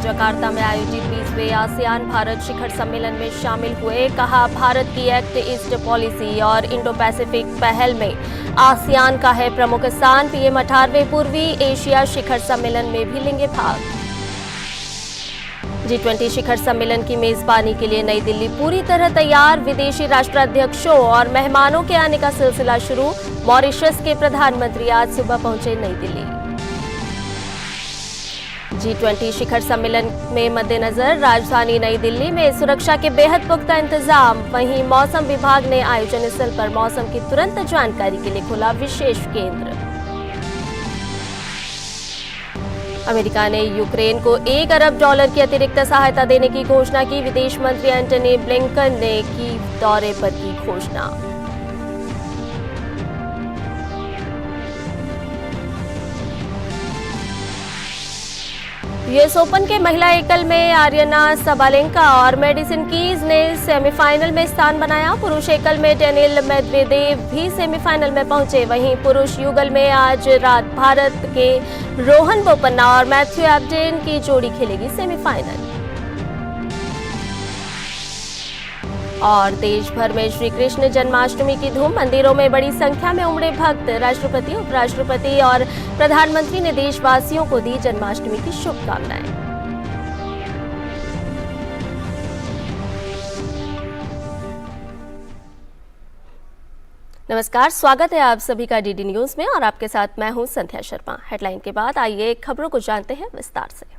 Jakarta में आयोजित 20वें ASEAN Bharat शिखर सम्मेलन में शामिल हुए। कहा, भारत की एक्ट ईस्ट पॉलिसी और इंडो पैसिफिक पहल में आसियान का है प्रमुख स्थान। पीएम 18वें पूर्वी एशिया शिखर सम्मेलन में भी लेंगे भाग। G20 शिखर सम्मेलन की मेजबानी के लिए नई दिल्ली पूरी तरह तैयार। विदेशी राष्ट्राध्यक्षों और मेहमानों के आने का सिलसिला शुरू। मॉरिशस के प्रधानमंत्री आज सुबह पहुंचे नई दिल्ली। G20 शिखर सम्मेलन में मद्देनजर राजधानी नई दिल्ली में सुरक्षा के बेहद पुख्ता इंतजाम। वहीं मौसम विभाग ने आयोजन स्थल पर मौसम की तुरंत जानकारी के लिए खोला विशेष केंद्र। अमेरिका ने यूक्रेन को $1 अरब की अतिरिक्त सहायता देने की घोषणा की। विदेश मंत्री एंटनी ब्लिंकन ने की दौरे पर की घोषणा। यूएस ओपन के महिला एकल में आर्यना सबालेंका और मेडिसन कीज ने सेमीफाइनल में स्थान बनाया। पुरुष एकल में डेनिल मेदवेदेव भी सेमीफाइनल में पहुंचे। वहीं पुरुष युगल में आज रात भारत के रोहन बोपन्ना और मैथ्यू एब्डेन की जोड़ी खेलेगी सेमीफाइनल। और देश भर में श्री कृष्ण जन्माष्टमी की धूम। मंदिरों में बड़ी संख्या में उमड़े भक्त। राष्ट्रपति, उपराष्ट्रपति और प्रधानमंत्री ने देशवासियों को दी जन्माष्टमी की शुभकामनाएं। नमस्कार, स्वागत है आप सभी का डीडी न्यूज में और आपके साथ मैं हूं संध्या शर्मा। हेडलाइन के बाद आइए खबरों को जानते हैं विस्तार से।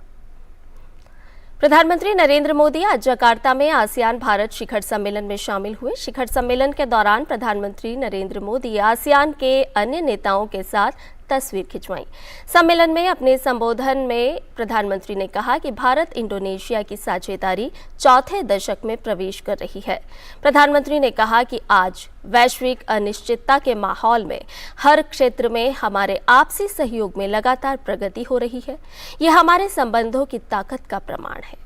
प्रधानमंत्री नरेंद्र मोदी आज जकार्ता में आसियान भारत शिखर सम्मेलन में शामिल हुए। शिखर सम्मेलन के दौरान प्रधानमंत्री नरेंद्र मोदी आसियान के अन्य नेताओं के साथ तस्वीर खिंचवाई। सम्मेलन में अपने संबोधन में प्रधानमंत्री ने कहा कि भारत इंडोनेशिया की साझेदारी चौथे दशक में प्रवेश कर रही है। प्रधानमंत्री ने कहा कि आज वैश्विक अनिश्चितता के माहौल में हर क्षेत्र में हमारे आपसी सहयोग में लगातार प्रगति हो रही है। यह हमारे संबंधों की ताकत का प्रमाण है।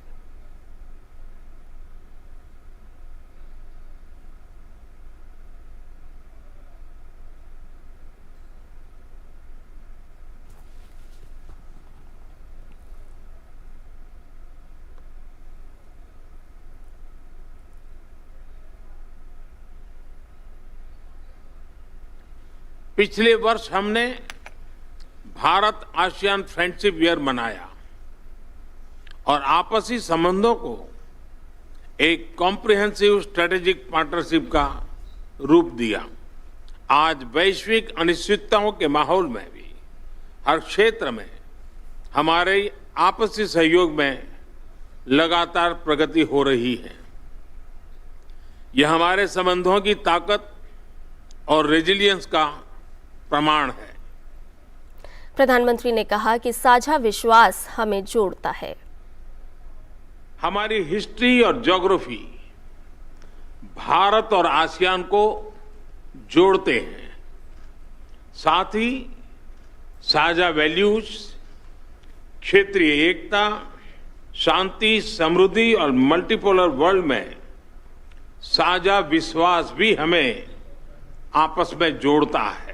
पिछले वर्ष हमने भारत आसियान फ्रेंडशिप ईयर मनाया और आपसी संबंधों को एक कॉम्प्रिहेंसिव स्ट्रेटेजिक पार्टनरशिप का रूप दिया। आज वैश्विक अनिश्चितताओं के माहौल में भी हर क्षेत्र में हमारे आपसी सहयोग में लगातार प्रगति हो रही है। यह हमारे संबंधों की ताकत और रेजिलियंस का प्रमाण है। प्रधानमंत्री ने कहा कि साझा विश्वास हमें जोड़ता है। हमारी हिस्ट्री और ज्योग्राफी भारत और आसियान को जोड़ते हैं। साथ ही साझा वैल्यूज, क्षेत्रीय एकता, शांति, समृद्धि और मल्टीपोलर वर्ल्ड में साझा विश्वास भी हमें आपस में जोड़ता है।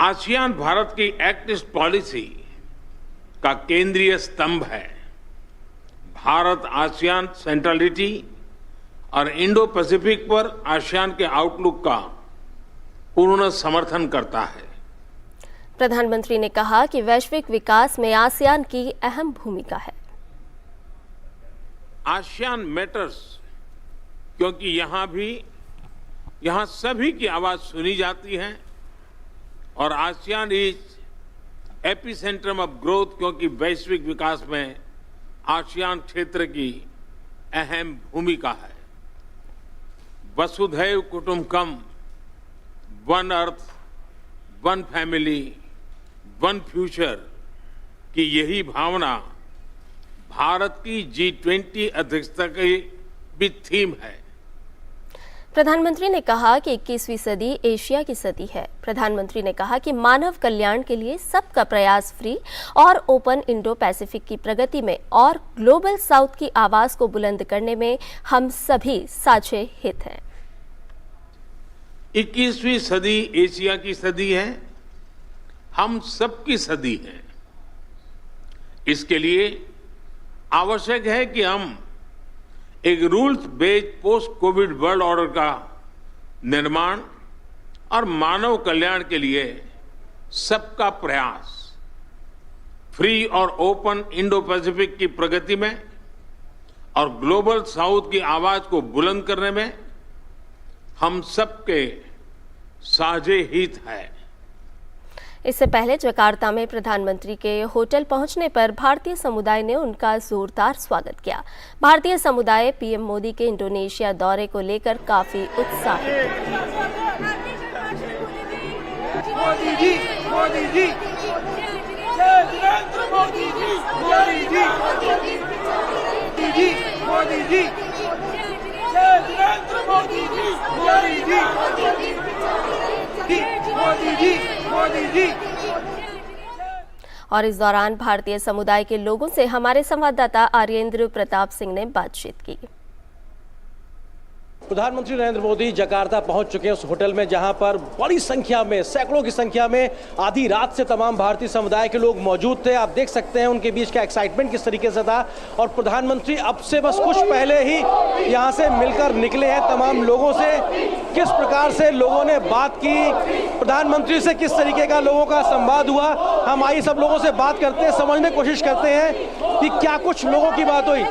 आसियान भारत की एक्ट ईस्ट पॉलिसी का केंद्रीय स्तंभ है। भारत आसियान सेंट्रलिटी और इंडो पैसिफिक पर आसियान के आउटलुक का पूर्ण समर्थन करता है। प्रधानमंत्री ने कहा कि वैश्विक विकास में आसियान की अहम भूमिका है। आसियान मैटर्स क्योंकि यहां सभी की आवाज सुनी जाती है और आसियान इज एपिसेंट्रम ऑफ ग्रोथ क्योंकि वैश्विक विकास में आसियान क्षेत्र की अहम भूमिका है। वसुधैव कुटुंबकम, one earth, one family, one future की यही भावना भारत की G20 अध्यक्षता की भी थीम है। प्रधानमंत्री ने कहा कि 21वीं सदी एशिया की सदी है। प्रधानमंत्री ने कहा कि मानव कल्याण के लिए सबका प्रयास फ्री और ओपन इंडो पैसिफिक की प्रगति में और ग्लोबल साउथ की आवाज को बुलंद करने में हम सभी साझे हित हैं। 21वीं सदी एशिया की सदी है, हम सबकी सदी है। इसके लिए आवश्यक है कि हम एक rules based post Covid world order का निर्माण और मानव कल्याण के लिए सबका प्रयास, फ्री और ओपन इंडो पैसिफिक की प्रगति में और ग्लोबल साउथ की आवाज को बुलंद करने में हम सबके साझे हित है। इससे पहले जकार्ता में प्रधानमंत्री के होटल पहुंचने पर भारतीय समुदाय ने उनका जोरदार स्वागत किया। भारतीय समुदाय पीएम मोदी के इंडोनेशिया दौरे को लेकर काफी उत्साहित मोदी जी, मोदी जी, जय नरेंद्र मोदी जी, मोदी जी, मोदी जी, मोदी जी, जय नरेंद्र मोदी जी, मोदी जी, मोदी जी, मोदी जी। और इस दौरान भारतीय समुदाय के लोगों से हमारे संवाददाता आर्येंद्र प्रताप सिंह ने बातचीत की। प्रधानमंत्री नरेंद्र मोदी जकार्ता पहुंच चुके हैं उस होटल में जहां पर बड़ी संख्या में, सैकड़ों की संख्या में आधी रात से तमाम भारतीय समुदाय के लोग मौजूद थे। आप देख सकते हैं उनके बीच का एक्साइटमेंट किस तरीके से था। और प्रधानमंत्री अब से बस कुछ पहले ही यहां से मिलकर निकले हैं तमाम लोगों से। किस प्रकार से लोगों ने बात की, प्रधानमंत्री से किस तरीके का लोगों का संवाद हुआ, हम आइए सब लोगों से बात करते हैं, समझने की कोशिश करते हैं कि क्या कुछ लोगों की बात हुई।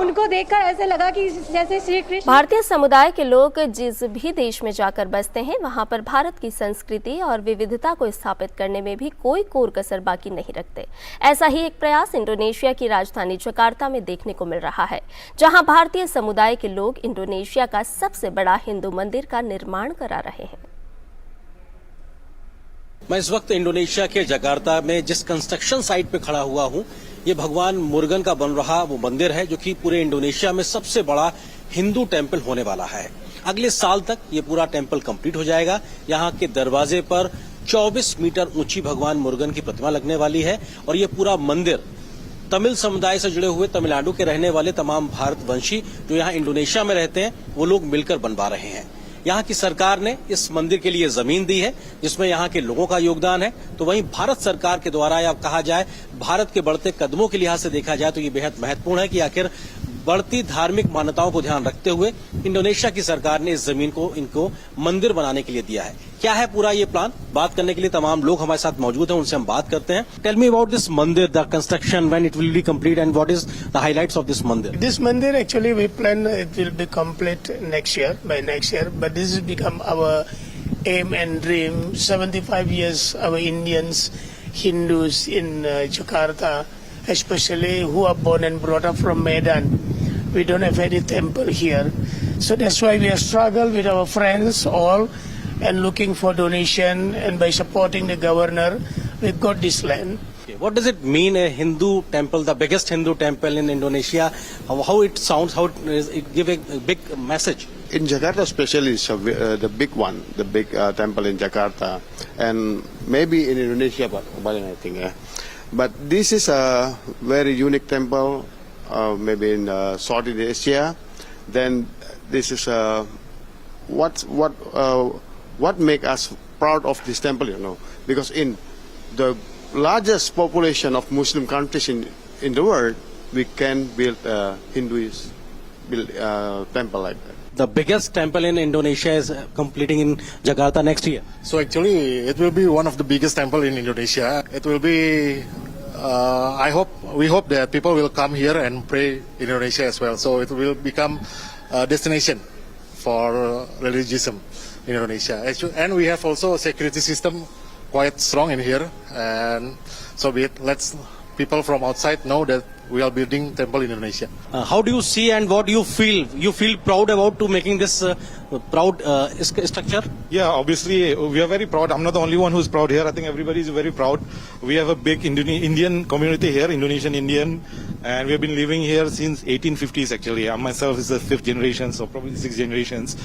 उनको देखकर ऐसे लगा कि जैसे श्री कृष्ण। भारतीय समुदाय के लोग जिस भी देश में जाकर बसते हैं वहां पर भारत की संस्कृति और विविधता को स्थापित करने में भी कोई कोर कसर बाकी नहीं रखते। ऐसा ही एक प्रयास इंडोनेशिया की राजधानी जकार्ता में देखने को मिल रहा है, जहां भारतीय समुदाय के लोग इंडोनेशिया का सबसे बड़ा हिंदू मंदिर का निर्माण करा रहे हैं। मैं इस वक्त इंडोनेशिया के जकार्ता में जिस कंस्ट्रक्शन साइट पे खड़ा हुआ हूं, ये भगवान मुर्गन का बन रहा वो मंदिर है, जो कि पूरे इंडोनेशिया में सबसे बड़ा हिंदू टेम्पल होने वाला है। अगले साल तक ये पूरा टेम्पल कंप्लीट हो जाएगा। यहाँ के दरवाजे पर 24 मीटर ऊंची भगवान मुर्गन की प्रतिमा लगने वाली है और ये पूरा मंदिर तमिल समुदाय से जुड़े हुए तमिलनाडु के रहने वाले तमाम भारतवंशी जो यहाँ इंडोनेशिया में रहते हैं वो लोग मिलकर बनवा रहे हैं। यहाँ की सरकार ने इस मंदिर के लिए जमीन दी है, जिसमें यहाँ के लोगों का योगदान है। तो वहीं भारत सरकार के द्वारा, या कहा जाए भारत के बढ़ते कदमों के लिहाज से देखा जाए तो ये बेहद महत्वपूर्ण है कि आखिर बढ़ती धार्मिक मान्यताओं को ध्यान रखते हुए इंडोनेशिया की सरकार ने इस जमीन को इनको मंदिर बनाने के लिए दिया है। क्या है पूरा ये प्लान, बात करने के लिए तमाम लोग हमारे साथ मौजूद हैं, उनसे हम बात करते हैं। टेल मी अबाउट दिस मंदिर, the construction, when it will be complete and what is the highlights of this मंदिर। This mandir actually we plan it will be complete by next year, but this has become our aim and dream. 75 years our Indians, Hindus in Jakarta, especially who are born and brought up from Medan, we don't have any temple here. So that's why we have struggled with our friends all and looking for donation, and by supporting the governor, we got this land. What does it mean, a Hindu temple, the biggest Hindu temple in Indonesia? How it sounds, how it give a big message? In Jakarta especially, it's the big one, the big temple in Jakarta, and maybe in Indonesia, but I think. But this is a very unique temple, maybe in Southeast Asia. Then this is what make us proud of this temple, you know, because in the largest population of Muslim countries in the world, we can build a Hinduist temple like that. The biggest temple in Indonesia is completing in Jakarta next year. So actually, it will be one of the biggest temple in Indonesia. It will be. We hope that people will come here and pray in Indonesia as well. So it will become a destination for religiousism in Indonesia. And we have also a security system quite strong in here, and so let's people from outside know that we are building temple in Indonesia. How do you see and what do you feel? You feel proud about to making this proud structure? Yeah, obviously we are very proud. I'm not the only one who's proud here. I think everybody is very proud. We have a big Indian community here, Indonesian Indian, and we have been living here since 1850s actually. I myself is the 5th generation, so probably 6 generations.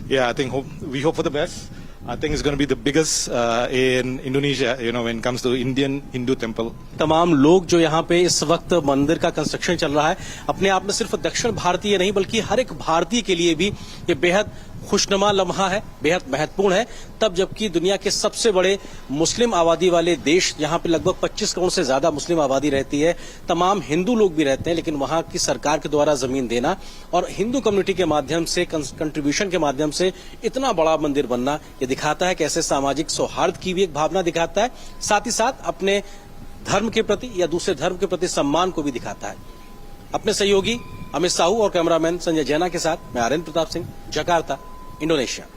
Yeah, I think we hope for the best. I think it's going to be the biggest in Indonesia, you know, when it comes to Indian Hindu temple. तमाम लोग जो यहाँ पे इस वक्त मंदिर का construction चल रहा है, अपने आप में सिर्फ दक्षिण भारतीय नहीं बल्कि हर एक भारतीय के लिए भी ये बेहद खुशनुमा लम्हा है, बेहद महत्वपूर्ण है, तब जबकि दुनिया के सबसे बड़े मुस्लिम आबादी वाले देश, जहां पे लगभग 25 करोड़ से ज्यादा मुस्लिम आबादी रहती है, तमाम हिंदू लोग भी रहते हैं, लेकिन वहां की सरकार के द्वारा जमीन देना और हिंदू कम्युनिटी के माध्यम से, कंट्रीब्यूशन के माध्यम से इतना बड़ा मंदिर बनना, ये दिखाता है कैसे सामाजिक सौहार्द की भी एक भावना दिखाता है, साथ ही साथ अपने धर्म के प्रति या दूसरे धर्म के प्रति सम्मान को भी दिखाता है। अपने सहयोगी अमित साहू और कैमरामैन संजय जैना के साथ मैं आर्यन प्रताप सिंह, जकार्ता, इंडोनेशिया।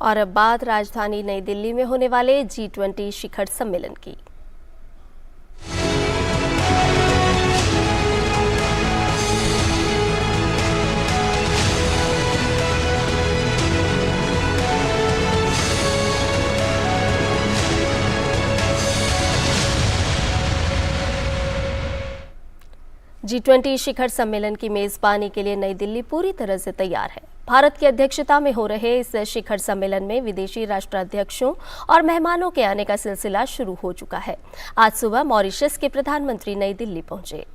और अब बात राजधानी नई दिल्ली में होने वाले G20 शिखर सम्मेलन की। G20 शिखर सम्मेलन की मेजबानी के लिए नई दिल्ली पूरी तरह से तैयार है। भारत की अध्यक्षता में हो रहे इस शिखर सम्मेलन में विदेशी राष्ट्राध्यक्षों और मेहमानों के आने का सिलसिला शुरू हो चुका है। आज सुबह मॉरिशस के प्रधानमंत्री नई दिल्ली पहुंचे।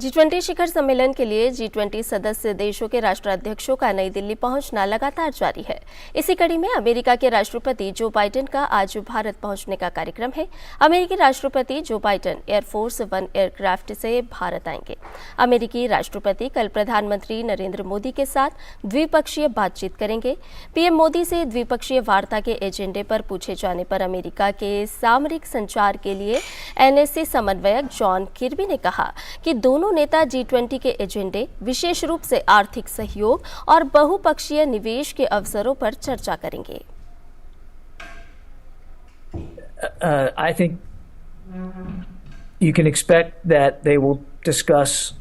G20 शिखर सम्मेलन के लिए G20 सदस्य देशों के राष्ट्राध्यक्षों का नई दिल्ली पहुंचना लगातार जारी है। इसी कड़ी में अमेरिका के राष्ट्रपति जो बाइडेन का आज भारत पहुंचने का कार्यक्रम है। अमेरिकी राष्ट्रपति जो बाइडेन एयरफोर्स 1 एयरक्राफ्ट से भारत आएंगे। अमेरिकी राष्ट्रपति कल प्रधानमंत्री नरेंद्र मोदी के साथ द्विपक्षीय बातचीत करेंगे। पीएम मोदी से द्विपक्षीय वार्ता के एजेंडे पर पूछे जाने पर अमेरिका के सामरिक संचार के लिए NSC समन्वयक जॉन किर्बी ने कहा कि दोनों नेता G20 के एजेंडे, विशेष रूप से आर्थिक सहयोग और बहुपक्षीय निवेश के अवसरों पर चर्चा करेंगे। I think you can expect that they will discuss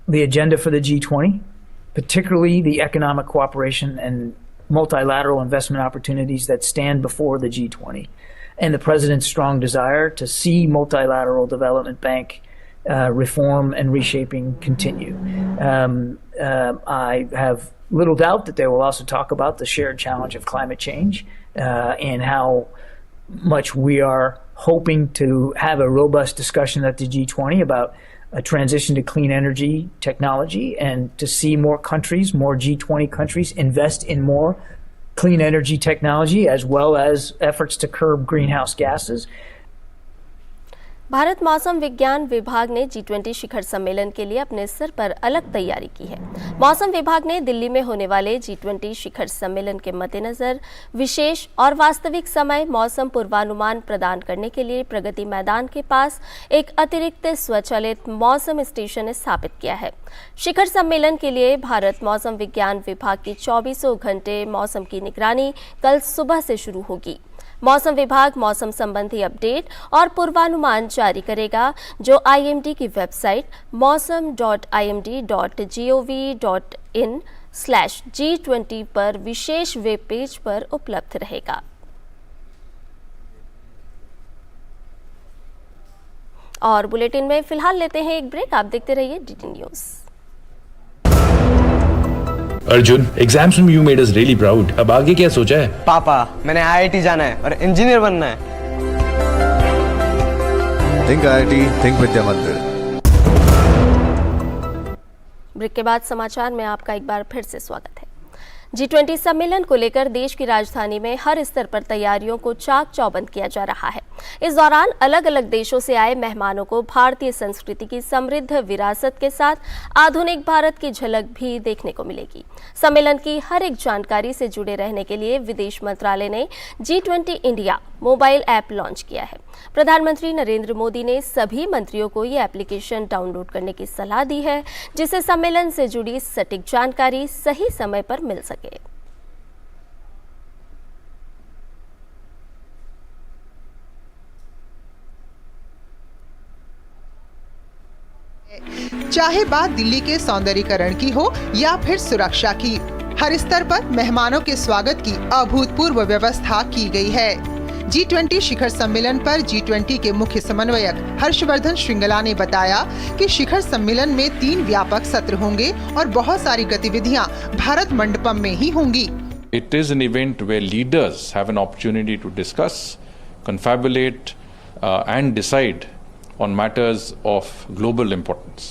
the agenda for the G20, particularly the economic cooperation and multilateral investment opportunities that stand before the G20, and the president's strong desire to see multilateral development bank reform and reshaping continue. I have little doubt that they will also talk about the shared challenge of climate change and how much we are hoping to have a robust discussion at the G20 about a transition to clean energy technology and to see more countries, more G20 countries invest in more clean energy technology as well as efforts to curb greenhouse gases. Bharat मौसम विज्ञान विभाग ने G20 शिखर सम्मेलन के लिए अपने स्तर पर अलग तैयारी की है। मौसम विभाग ने दिल्ली में होने वाले G20 शिखर सम्मेलन के मद्देनजर विशेष और वास्तविक समय मौसम पूर्वानुमान प्रदान करने के लिए प्रगति मैदान के पास एक अतिरिक्त स्वचालित मौसम स्टेशन स्थापित किया है। शिखर सम्मेलन के लिए भारत मौसम विज्ञान विभाग की 24 घंटे मौसम की निगरानी कल सुबह से शुरू होगी। मौसम विभाग मौसम संबंधी अपडेट और पूर्वानुमान जारी करेगा, जो IMD की वेबसाइट mausam.imd.gov.in/G20 पर विशेष वेब पेज पर उपलब्ध रहेगा। और बुलेटिन में फिलहाल लेते हैं एक ब्रेक। आप देखते रहिए DD न्यूज़। अर्जुन, एग्जाम्स में you made us really proud. अब आगे क्या सोचा है? पापा, मैंने IIT जाना है और इंजीनियर बनना है। थिंक IIT, थिंक विद्या मंदिर। ब्रेक के बाद समाचार में आपका एक बार फिर से स्वागत है। G20 सम्मेलन को लेकर देश की राजधानी में हर स्तर पर तैयारियों को चाक चौबंद किया जा रहा है। इस दौरान अलग अलग देशों से आए मेहमानों को भारतीय संस्कृति की समृद्ध विरासत के साथ आधुनिक भारत की झलक भी देखने को मिलेगी। सम्मेलन की हर एक जानकारी से जुड़े रहने के लिए विदेश मंत्रालय ने G20 India mobile app launch किया है। प्रधानमंत्री नरेंद्र मोदी ने सभी मंत्रियों को ये एप्लीकेशन डाउनलोड करने की सलाह दी है, जिससे सम्मेलन से जुड़ी सटीक जानकारी सही समय पर मिल सके। चाहे बात दिल्ली के सौंदर्यीकरण की हो या फिर सुरक्षा की। हर स्तर पर मेहमानों के स्वागत की अभूतपूर्व व्यवस्था की गई है। G20 शिखर सम्मेलन पर G20 के मुख्य समन्वयक हर्षवर्धन श्रृंगला ने बताया कि शिखर सम्मेलन में 3 व्यापक सत्र होंगे और बहुत सारी गतिविधियां भारत मंडपम में ही होंगी। It is an event where leaders have an opportunity to discuss, confabulate and decide on matters of global importance.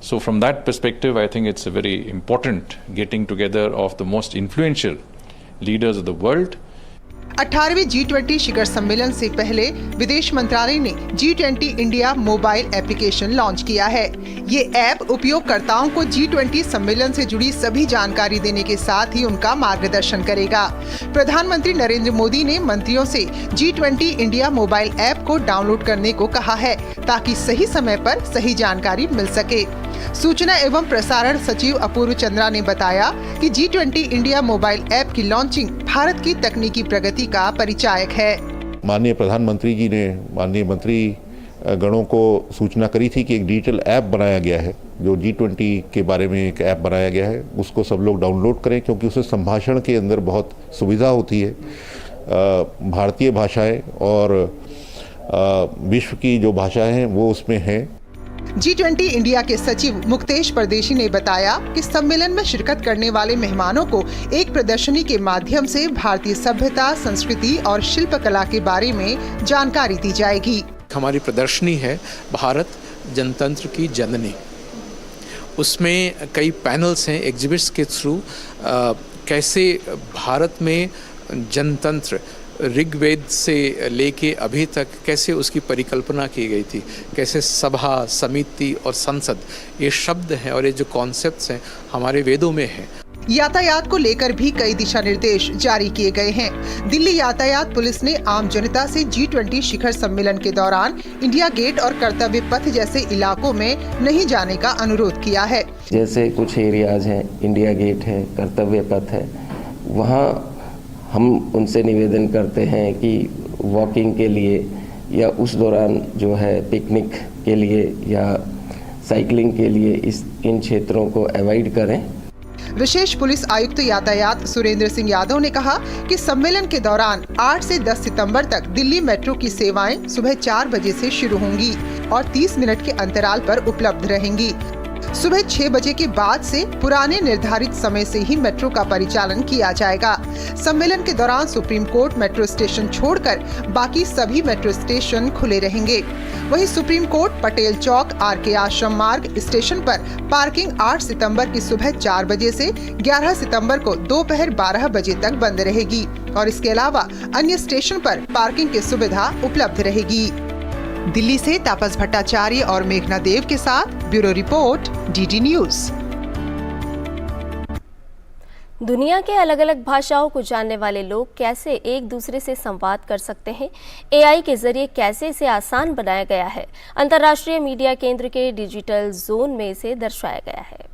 So from that perspective, I think it's a very important getting together of the most influential leaders of the world. 18वें G20 शिखर सम्मेलन से पहले विदेश मंत्रालय ने G20 India mobile application launch किया है। ये app उपयोगकर्ताओं को G20 सम्मेलन से जुड़ी सभी जानकारी देने के साथ ही उनका मार्गदर्शन करेगा। प्रधानमंत्री नरेंद्र मोदी ने मंत्रियों से G20 इंडिया मोबाइल ऐप को डाउनलोड करने को कहा है ताकि सही समय पर सही जानकारी मिल सके। सूचना एवं प्रसारण सचिव अपूर्व चंद्रा ने बताया कि G20 इंडिया मोबाइल ऐप की लॉन्चिंग भारत की तकनीकी प्रगति का परिचायक है। माननीय प्रधानमंत्री जी ने माननीय मंत्री गणों को सूचना करी थी कि एक डिजिटल ऐप बनाया गया है, जो G20 के बारे में एक ऐप बनाया गया है, उसको सब लोग डाउनलोड करें क्योंकि उससे संभाषण के अंदर बहुत सुविधा होती है। भारतीय भाषाएं और विश्व की जो भाषाएं हैं वो उसमें हैं। G20 इंडिया के सचिव मुक्तेश परदेशी ने बताया कि सम्मेलन में शिरकत करने वाले मेहमानों को एक प्रदर्शनी के माध्यम से भारतीय सभ्यता, संस्कृति और शिल्पकला के बारे में जानकारी दी जाएगी। हमारी प्रदर्शनी है भारत जनतंत्र की जननी। उसमें कई पैनल्स हैं एग्जिबिट्स के थ्रू कैसे भारत में जनतंत्र ऋग्वेद से लेके अभी तक कैसे उसकी परिकल्पना की गई थी, कैसे सभा, समिति और संसद ये शब्द हैं और ये जो कॉन्सेप्ट्स हैं हमारे वेदों में हैं। यातायात को लेकर भी कई दिशा निर्देश जारी किए गए हैं। दिल्ली यातायात पुलिस ने आम जनता से G20 शिखर सम्मेलन के दौरान इंडिया गेट और कर्तव्य पथ जैसे इलाकों में नहीं जाने का अनुरोध किया है। जैसे कुछ एरियाज हैं, इंडिया गेट है, कर्तव्य पथ है, वहाँ हम उनसे निवेदन करते हैं कि वॉकिंग के लिए या उस दौरान जो है पिकनिक के लिए या साइकिलिंग के लिए इन क्षेत्रों को अवॉइड करें। विशेष पुलिस आयुक्त यातायात सुरेंद्र सिंह यादव ने कहा कि सम्मेलन के दौरान 8 से 10 सितंबर तक दिल्ली मेट्रो की सेवाएं सुबह 4 बजे से शुरू होंगी और 30 मिनट के अंतराल पर उपलब्ध रहेंगी। सुबह 6 बजे के बाद से पुराने निर्धारित समय से ही मेट्रो का परिचालन किया जाएगा। सम्मेलन के दौरान सुप्रीम कोर्ट मेट्रो स्टेशन छोड़कर बाकी सभी मेट्रो स्टेशन खुले रहेंगे। वहीं सुप्रीम कोर्ट, पटेल चौक, RK आश्रम मार्ग स्टेशन पर पार्किंग 8 सितंबर की सुबह 4 बजे से 11 सितंबर को दोपहर 12 बजे तक बंद रहेगी और इसके अलावा अन्य स्टेशन पर पार्किंग की सुविधा उपलब्ध रहेगी। दिल्ली से तापस भट्टाचार्य और मेघना देव के साथ ब्यूरो रिपोर्ट, DD न्यूज। दुनिया के अलग अलग भाषाओं को जानने वाले लोग कैसे एक दूसरे से संवाद कर सकते हैं, AI के जरिए कैसे इसे आसान बनाया गया है, अंतर्राष्ट्रीय मीडिया केंद्र के डिजिटल जोन में इसे दर्शाया गया है।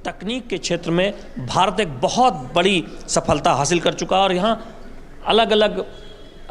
तकनीक के क्षेत्र में भारत एक बहुत बड़ी सफलता हासिल कर चुका है और यहाँ अलग अलग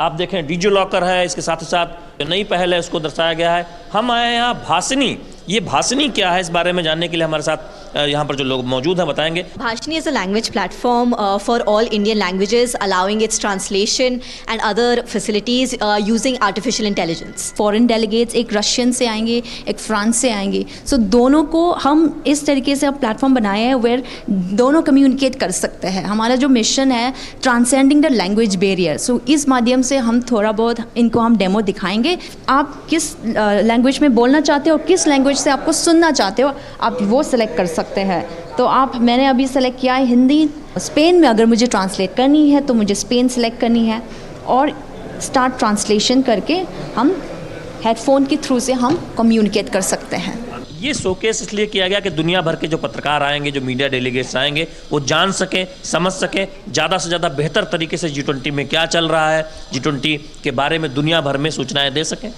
आप देखें डिजी लॉकर है, इसके साथ ही साथ नई पहल है उसको दर्शाया गया है। हम आए हैं यहाँ भाषिनी, ये भाषिनी क्या है इस बारे में जानने के लिए हमारे साथ यहाँ पर जो लोग मौजूद हैं बताएंगे। Bhashini is a language platform for all Indian languages, allowing its translation and other facilities using artificial intelligence. Foreign delegates एक रशियन से आएंगे, एक फ्रांस से आएंगे, सो दोनों को हम इस तरीके से अब प्लेटफॉर्म बनाए हैं वेयर दोनों कम्युनिकेट कर सकते हैं। हमारा जो मिशन है ट्रांसेंडिंग द लैंग्वेज बैरियर, सो इस माध्यम से हम थोड़ा बहुत इनको हम डेमो दिखाएंगे। आप किस लैंग्वेज में बोलना चाहते हो, किस लैंग्वेज से आपको सुनना चाहते हो, आप वो सिलेक्ट कर सकते हैं। तो मैंने अभी सेलेक्ट किया है हिंदी। स्पेन में अगर मुझे ट्रांसलेट करनी है तो मुझे स्पेन सेलेक्ट करनी है और स्टार्ट ट्रांसलेशन करके हम हेडफोन के थ्रू से हम कम्युनिकेट कर सकते हैं। ये शोकेस इसलिए किया गया कि दुनिया भर के जो पत्रकार आएंगे, जो मीडिया डेलीगेट्स आएंगे, वो जान सकें, समझ सकें, ज़्यादा से ज़्यादा बेहतर तरीके से G20 में क्या चल रहा है, G20 के बारे में दुनिया भर में सूचनाएं दे सकें।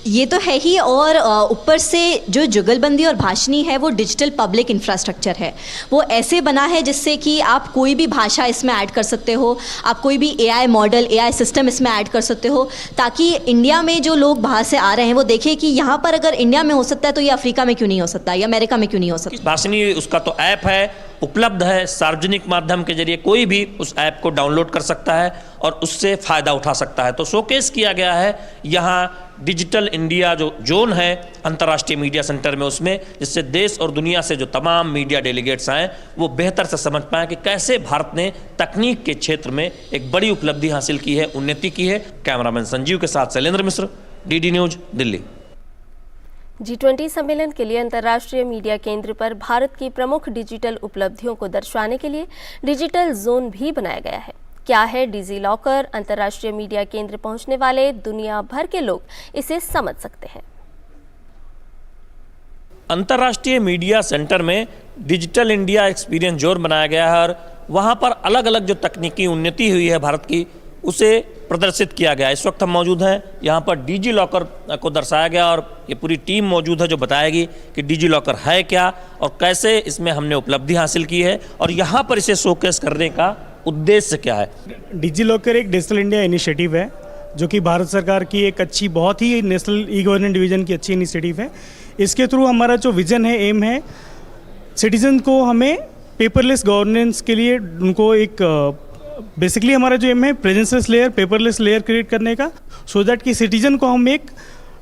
ये तो है ही, और ऊपर से जो जुगलबंदी और भाषणी है वो डिजिटल पब्लिक इंफ्रास्ट्रक्चर है। वो ऐसे बना है जिससे कि आप कोई भी भाषा इसमें ऐड कर सकते हो, आप कोई भी एआई मॉडल, एआई सिस्टम इसमें ऐड कर सकते हो, ताकि इंडिया में जो लोग बाहर से आ रहे हैं वो देखें कि यहाँ पर अगर इंडिया में हो सकता है तो ये अफ्रीका में क्यों नहीं हो सकता, या अमेरिका में क्यों नहीं हो सकता। भाषणी उसका तो ऐप है, उपलब्ध है, सार्वजनिक माध्यम के जरिए कोई भी उस ऐप को डाउनलोड कर सकता है और उससे फ़ायदा उठा सकता है। तो शोकेस किया गया है यहाँ डिजिटल इंडिया जो जोन है अंतर्राष्ट्रीय मीडिया सेंटर में, उसमें जिससे देश और दुनिया से जो तमाम मीडिया डेलीगेट्स आए वो बेहतर से समझ पाएँ कि कैसे भारत ने तकनीक के क्षेत्र में एक बड़ी उपलब्धि हासिल की है, उन्नति की है। कैमरामैन संजीव के साथ शैलेंद्र मिश्र, डीडी न्यूज, दिल्ली। G20 सम्मेलन के लिए अंतर्राष्ट्रीय मीडिया केंद्र पर भारत की प्रमुख डिजिटल उपलब्धियों को दर्शाने के लिए डिजिटल जोन भी बनाया गया है। क्या है डिजी लॉकर? अंतर्राष्ट्रीय मीडिया केंद्र पहुंचने वाले दुनिया भर के लोग इसे समझ सकते हैं। अंतर्राष्ट्रीय मीडिया सेंटर में डिजिटल इंडिया एक्सपीरियंस जोन बनाया गया है और वहाँ पर अलग अलग जो तकनीकी उन्नति हुई है भारत की उसे प्रदर्शित किया गया। इस वक्त हम मौजूद हैं यहाँ पर डिजी लॉकर को दर्शाया गया और ये पूरी टीम मौजूद है जो बताएगी कि डिजी लॉकर है क्या और कैसे इसमें हमने उपलब्धि हासिल की है और यहाँ पर इसे शोकेस करने का उद्देश्य क्या है। डिजी लॉकर एक डिजिटल इंडिया इनिशिएटिव है जो कि भारत सरकार की एक अच्छी, बहुत ही नेशनल ई गवर्नेंस डिवीजन की अच्छी इनिशिएटिव है। इसके थ्रू हमारा जो विजन है, एम है, सिटीजन को हमें पेपरलेस गवर्नेंस के लिए उनको एक बेसिकली हमारा जो एम है प्रेजेंसलेस लेयर, पेपरलेस लेयर क्रिएट करने का, सो दैट कि सिटीजन को हम एक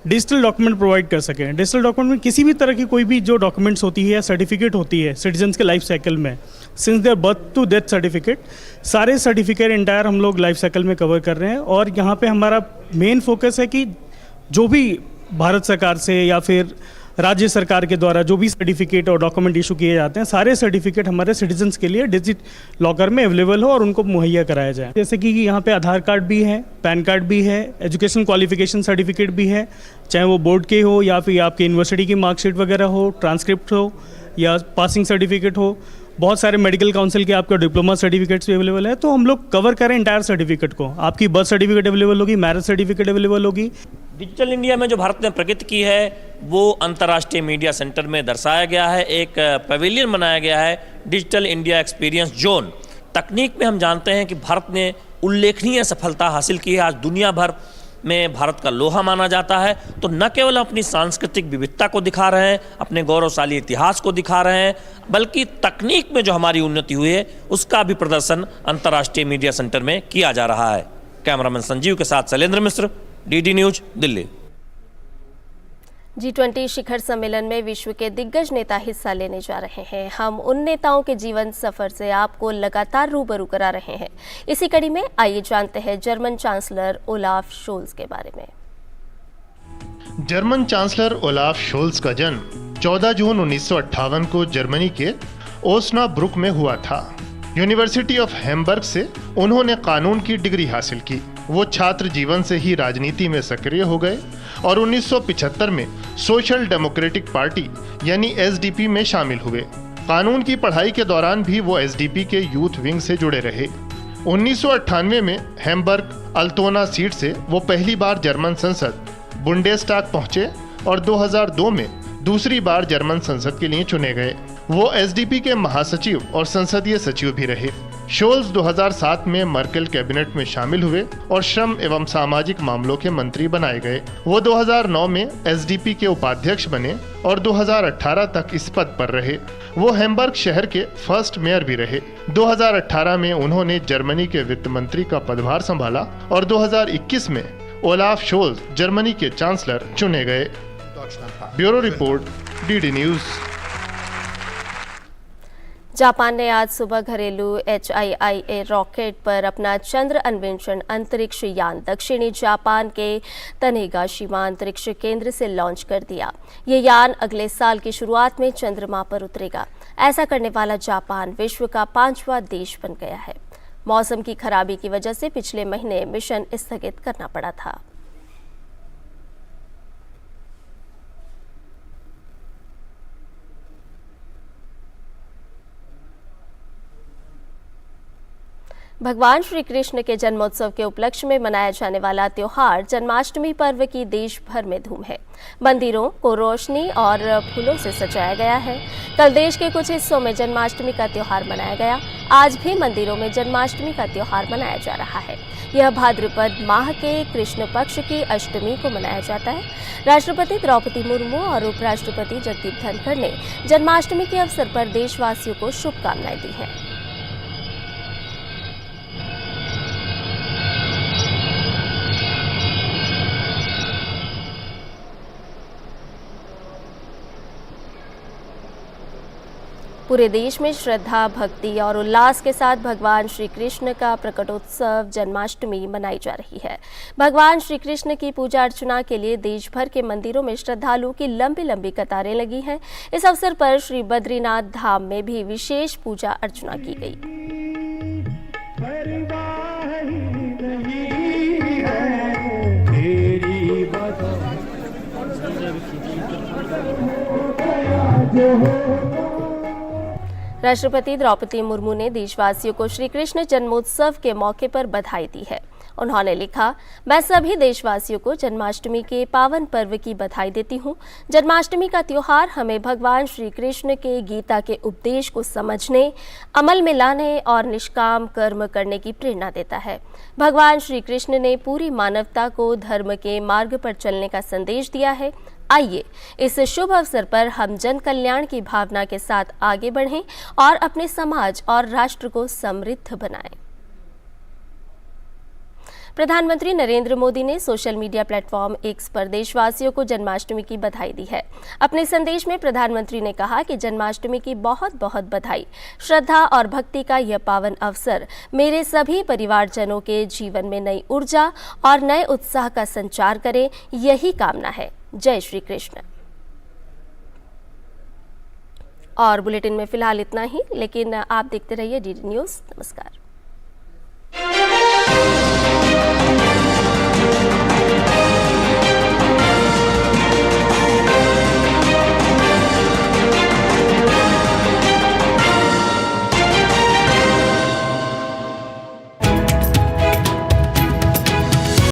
डिजिटल डॉक्यूमेंट प्रोवाइड कर सकें। डिजिटल डॉक्यूमेंट में किसी भी तरह की कोई भी जो डॉक्यूमेंट्स होती है या सर्टिफिकेट होती है सिटीजन्स के लाइफ साइकिल में, since their birth to death certificate, सारे सर्टिफिकेट इंटायर हम लोग लाइफ साइकिल में कवर कर रहे हैं। और यहाँ पे हमारा मेन फोकस है कि जो भी भारत सरकार से या फिर राज्य सरकार के द्वारा जो भी सर्टिफिकेट और डॉक्यूमेंट इशू किए जाते हैं, सारे सर्टिफिकेट हमारे सिटीजन्स के लिए डिजिट लॉकर में अवेलेबल हो और उनको मुहैया कराया जाए। जैसे कि यहाँ पे आधार कार्ड भी है, पैन कार्ड भी है, एजुकेशन क्वालिफिकेशन सर्टिफिकेट भी है, चाहे वो बोर्ड के हो या फिर आपके यूनिवर्सिटी की मार्कशीट वगैरह हो, ट्रांसक्रिप्ट हो या पासिंग सर्टिफिकेट हो, बहुत सारे मेडिकल काउंसिल के आपका डिप्लोमा सर्टिफिकेट्स भी अवेलेबल है। तो हम लोग कवर करें इंटायर सर्टिफिकेट को। आपकी बर्थ सर्टिफिकेट अवेलेबल होगी, मैरिज सर्टिफिकेट अवेलेबल होगी। डिजिटल इंडिया में जो भारत ने प्रगति की है वो अंतर्राष्ट्रीय मीडिया सेंटर में दर्शाया गया है। एक पवेलियन बनाया गया है डिजिटल इंडिया एक्सपीरियंस जोन। तकनीक में हम जानते हैं कि भारत ने उल्लेखनीय सफलता हासिल की है। आज दुनिया भर में भारत का लोहा माना जाता है। तो न केवल अपनी सांस्कृतिक विविधता को दिखा रहे हैं, अपने गौरवशाली इतिहास को दिखा रहे हैं, बल्कि तकनीक में जो हमारी उन्नति हुई है उसका भी प्रदर्शन अंतर्राष्ट्रीय मीडिया सेंटर में किया जा रहा है। कैमरामैन संजीव के साथ शैलेंद्र मिश्र, डीडी न्यूज, दिल्ली। G20 शिखर सम्मेलन में विश्व के दिग्गज नेता हिस्सा लेने जा रहे हैं। हम उन नेताओं के जीवन सफर से आपको लगातार रूबरू करा रहे हैं। इसी कड़ी में आइए जानते हैं जर्मन चांसलर ओलाफ शोल्ज के बारे में। जर्मन चांसलर ओलाफ शोल्ज का जन्म 14 जून 1958 को जर्मनी के ओस्नाब्रुक में हुआ था। यूनिवर्सिटी ऑफ हैम्बर्ग से उन्होंने कानून की डिग्री हासिल की। वो छात्र जीवन से ही राजनीति में सक्रिय हो गए और 1975 में सोशल डेमोक्रेटिक पार्टी यानी एसडीपी में शामिल हुए। कानून की पढ़ाई के दौरान भी वो एसडीपी के यूथ विंग से जुड़े रहे। 1998 में हैम्बर्ग अल्तोना सीट से वो पहली बार जर्मन संसद बुंडेस्टाग पहुंचे और 2002 में दूसरी बार जर्मन संसद के लिए चुने गए। वो एसडीपी के महासचिव और संसदीय सचिव भी रहे। शोल्ज 2007 में मर्केल कैबिनेट में शामिल हुए और श्रम एवं सामाजिक मामलों के मंत्री बनाए गए। वो 2009 में एसडीपी के उपाध्यक्ष बने और 2018 तक इस पद पर रहे। वो हैम्बर्ग शहर के फर्स्ट मेयर भी रहे। 2018 में उन्होंने जर्मनी के वित्त मंत्री का पदभार संभाला और 2021 में ओलाफ शोल्ज जर्मनी के चांसलर चुने गए। Bureau report, DD news. Japan ने आज सुबह घरेलू HIIA रॉकेट पर अपना चंद्र अन्वेषण अंतरिक्ष यान दक्षिणी जापान के तनेगाशिमा अंतरिक्ष केंद्र से लॉन्च कर दिया। ये यान अगले साल की शुरुआत में चंद्रमा पर उतरेगा। ऐसा करने वाला जापान विश्व का 5वां देश बन गया है। मौसम की खराबी की वजह से पिछले महीने मिशन स्थगित करना पड़ा था। भगवान श्री कृष्ण के जन्मोत्सव के उपलक्ष्य में मनाया जाने वाला त्योहार जन्माष्टमी पर्व की देश भर में धूम है। मंदिरों को रोशनी और फूलों से सजाया गया है। कल देश के कुछ हिस्सों में जन्माष्टमी का त्योहार मनाया गया। आज भी मंदिरों में जन्माष्टमी का त्योहार मनाया जा रहा है। यह भाद्रपद माह के कृष्ण पक्ष की अष्टमी को मनाया जाता है। राष्ट्रपति द्रौपदी मुर्मू और उपराष्ट्रपति जगदीप धनखड़ ने जन्माष्टमी के अवसर पर देशवासियों को शुभकामनाएं दी हैं। पूरे देश में श्रद्धा, भक्ति और उल्लास के साथ भगवान श्री कृष्ण का प्रकटोत्सव जन्माष्टमी मनाई जा रही है। भगवान श्री कृष्ण की पूजा अर्चना के लिए देश भर के मंदिरों में श्रद्धालुओं की लंबी लंबी कतारें लगी हैं। इस अवसर पर श्री बद्रीनाथ धाम में भी विशेष पूजा अर्चना की गई। राष्ट्रपति द्रौपदी मुर्मू ने देशवासियों को श्री कृष्ण जन्मोत्सव के मौके पर बधाई दी है। उन्होंने लिखा, मैं सभी देशवासियों को जन्माष्टमी के पावन पर्व की बधाई देती हूँ। जन्माष्टमी का त्योहार हमें भगवान श्री कृष्ण के गीता के उपदेश को समझने, अमल में लाने और निष्काम कर्म करने की प्रेरणा देता है। भगवान श्री कृष्ण ने पूरी मानवता को धर्म के मार्ग पर चलने का संदेश दिया है। आइए इस शुभ अवसर पर हम जन कल्याण की भावना के साथ आगे बढ़ें और अपने समाज और राष्ट्र को समृद्ध बनाएं। प्रधानमंत्री नरेंद्र मोदी ने सोशल मीडिया प्लेटफॉर्म एक्स पर देशवासियों को जन्माष्टमी की बधाई दी है। अपने संदेश में प्रधानमंत्री ने कहा कि जन्माष्टमी की बहुत बहुत बधाई। श्रद्धा और भक्ति का यह पावन अवसर मेरे सभी परिवारजनों के जीवन में नई ऊर्जा और नए उत्साह का संचार करे, यही कामना है। जय श्री कृष्ण। और बुलेटिन में फिलहाल इतना ही, लेकिन आप देखते रहिए डीडी न्यूज़। नमस्कार।